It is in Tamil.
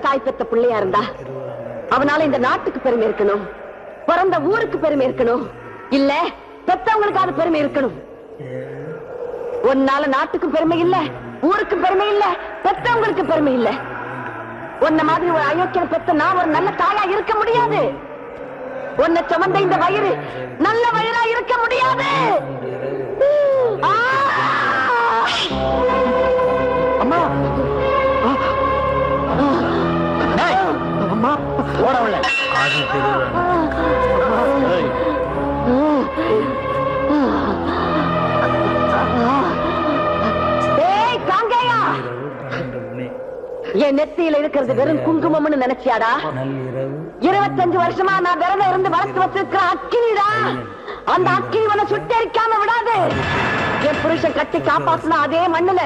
தாய் பெத்த பிள்ளையா இருந்தா அவனால இந்த நாட்டுக்கு பெருமை இருக்கணும், பிறந்த ஊருக்கு பெருமை இருக்கணும், இல்ல பெத்தவங்களுக்கு அது பெருமை இருக்கணும். உன்னால நாட்டுக்கு பெருமை இல்ல, ஊருக்கு பெருமை இல்ல, பெத்தவங்களுக்கு பெருமை இல்ல. உன்ன மாதிரி ஒரு அயோக்கியனை பெத்த நான் ஒரு நல்ல தாயா இருக்க முடியாது. உன்னை சுமந்த இந்த வயிறு நல்ல வயிறா இருக்க முடியாது. அம்மா அம்மா ஓடவில்லை. என் நெத்தியில இருக்கிறது வெறும் குங்குமம்னு நினைச்சியாடா? 25 வருஷமா நான் விரதம் இருந்து வளர்த்து வச்சிருக்கிற அக்கினிடா. அந்த அக்கினி உன்னை சுட்டரிக்காம விடாது. என் புருஷன் கட்டி காப்பாத்தினா அதே மண்ணுல